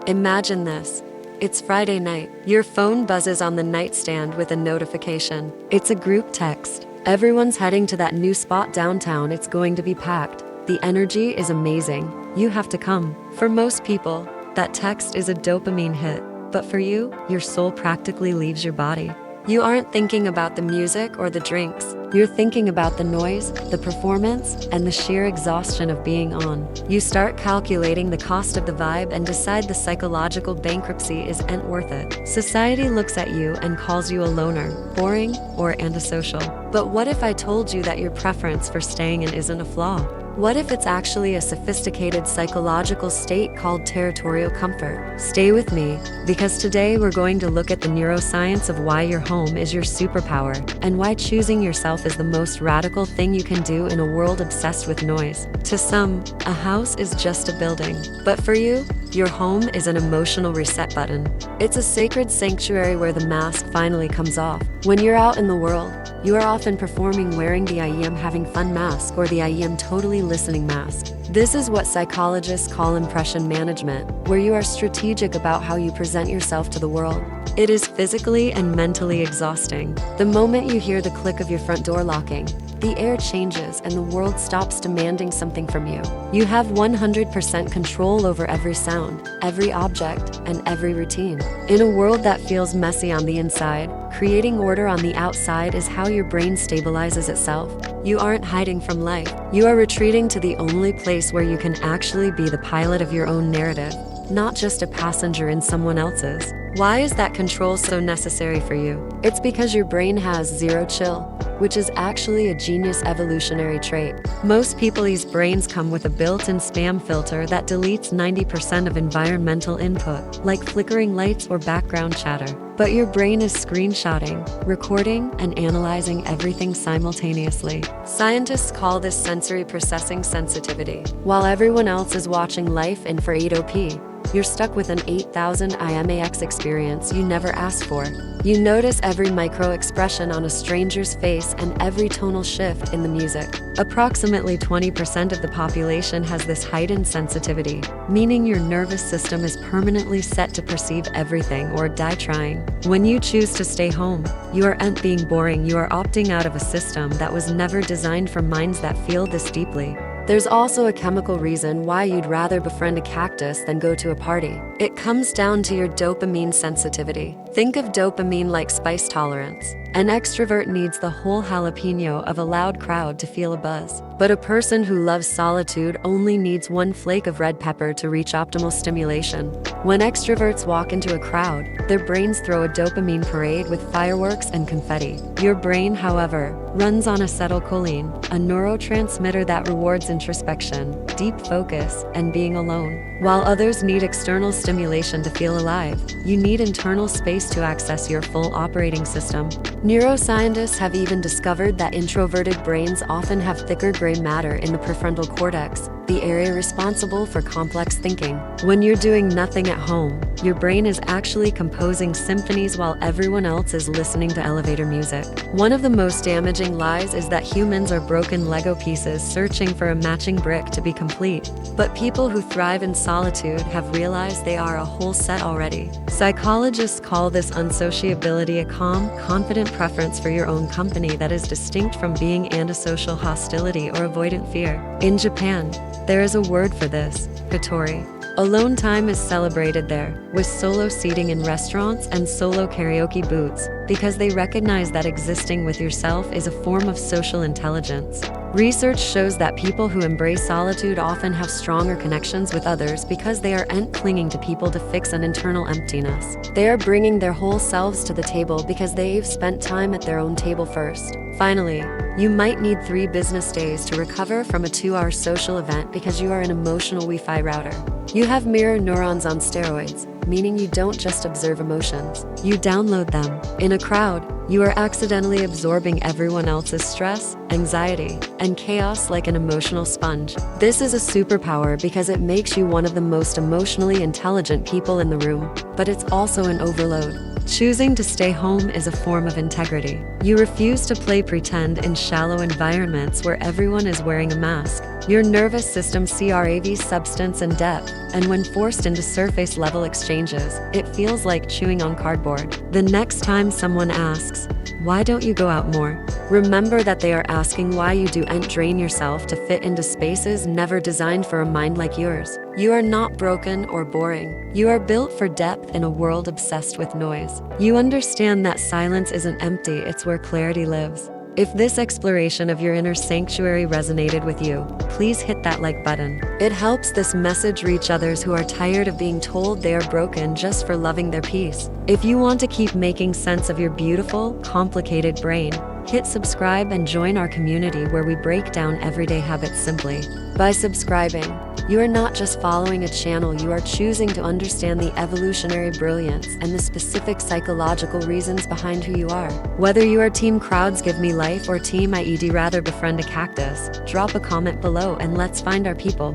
Imagine this. It's Friday night. Your phone buzzes on the nightstand with a notification. It's a group text. Everyone's heading to that new spot downtown. It's going to be packed. The energy is amazing. You have to come. For most people, that text is a dopamine hit. But for you, your soul practically leaves your body. You aren't thinking about the music or the drinks. You're thinking about the noise, the performance, and the sheer exhaustion of being on. You start calculating the cost of the vibe and decide the psychological bankruptcy isn't worth it. Society looks at you and calls you a loner, boring, or antisocial. But what if I told you that your preference for staying in isn't a flaw? What if it's actually a sophisticated psychological state called territorial comfort? Stay with me, because today we're going to look at the neuroscience of why your home is your superpower, and why choosing yourself is the most radical thing you can do in a world obsessed with noise. To some, a house is just a building. But for you, your home is an emotional reset button. It's a sacred sanctuary where the mask finally comes off. When you're out in the world, you are often performing wearing the I am having fun mask or the I am totally listening mask. This is what psychologists call impression management, where you are strategic about how you present yourself to the world. It is physically and mentally exhausting. The moment you hear the click of your front door locking, the air changes and the world stops demanding something from you. You have 100% control over every sound, every object, and every routine. In a world that feels messy on the inside, creating order on the outside is how your brain stabilizes itself. You aren't hiding from life. You are retreating to the only place where you can actually be the pilot of your own narrative, not just a passenger in someone else's. Why is that control so necessary for you? It's because your brain has zero chill, which is actually a genius evolutionary trait. Most people's brains come with a built-in spam filter that deletes 90% of environmental input, like flickering lights or background chatter. But your brain is screenshotting, recording, and analyzing everything simultaneously. Scientists call this sensory processing sensitivity. While everyone else is watching life in 480p, you're stuck with an 8000 IMAX experience you never asked for. You notice every micro-expression on a stranger's face and every tonal shift in the music. Approximately 20% of the population has this heightened sensitivity, meaning your nervous system is permanently set to perceive everything or die trying. When you choose to stay home, you aren't being boring, you are opting out of a system that was never designed for minds that feel this deeply. There's also a chemical reason why you'd rather befriend a cactus than go to a party. It comes down to your dopamine sensitivity. Think of dopamine like spice tolerance. An extrovert needs the whole jalapeno of a loud crowd to feel a buzz. But a person who loves solitude only needs one flake of red pepper to reach optimal stimulation. When extroverts walk into a crowd, their brains throw a dopamine parade with fireworks and confetti. Your brain, however, runs on acetylcholine, a neurotransmitter that rewards introspection, deep focus, and being alone. While others need external stimulation to feel alive, you need internal space to access your full operating system. Neuroscientists have even discovered that introverted brains often have thicker gray matter in the prefrontal cortex, the area responsible for complex thinking. When you're doing nothing at home, your brain is actually composing symphonies while everyone else is listening to elevator music. One of the most damaging lies is that humans are broken Lego pieces searching for a matching brick to be complete. But people who thrive in solitude have realized they are a whole set already. Psychologists call this unsociability a calm, confident preference for your own company that is distinct from being antisocial hostility or avoidant fear. In Japan, there is a word for this, Hitori. Alone time is celebrated there, with solo seating in restaurants and solo karaoke booths, because they recognize that existing with yourself is a form of social intelligence. Research shows that people who embrace solitude often have stronger connections with others because they aren't clinging to people to fix an internal emptiness. They are bringing their whole selves to the table because they've spent time at their own table first. Finally, you might need 3 business days to recover from a 2-hour social event because you are an emotional Wi-Fi router. You have mirror neurons on steroids, meaning you don't just observe emotions, you download them. In a crowd, you are accidentally absorbing everyone else's stress, anxiety, and chaos like an emotional sponge. This is a superpower because it makes you one of the most emotionally intelligent people in the room, but it's also an overload. Choosing to stay home is a form of integrity. You refuse to play pretend in shallow environments where everyone is wearing a mask. Your nervous system craves substance and depth, and when forced into surface-level exchanges, it feels like chewing on cardboard. The next time someone asks, "Why don't you go out more?" remember that they are asking why you don't drain yourself to fit into spaces never designed for a mind like yours. You are not broken or boring. You are built for depth in a world obsessed with noise. You understand that silence isn't empty, it's where clarity lives. If this exploration of your inner sanctuary resonated with you, please hit that like button. It helps this message reach others who are tired of being told they are broken just for loving their peace. If you want to keep making sense of your beautiful, complicated brain, hit subscribe and join our community where we break down everyday habits simply. By subscribing, you are not just following a channel, you are choosing to understand the evolutionary brilliance and the specific psychological reasons behind who you are. Whether you are Team Crowds Give Me Life or Team Rather Befriend a Cactus, drop a comment below and let's find our people.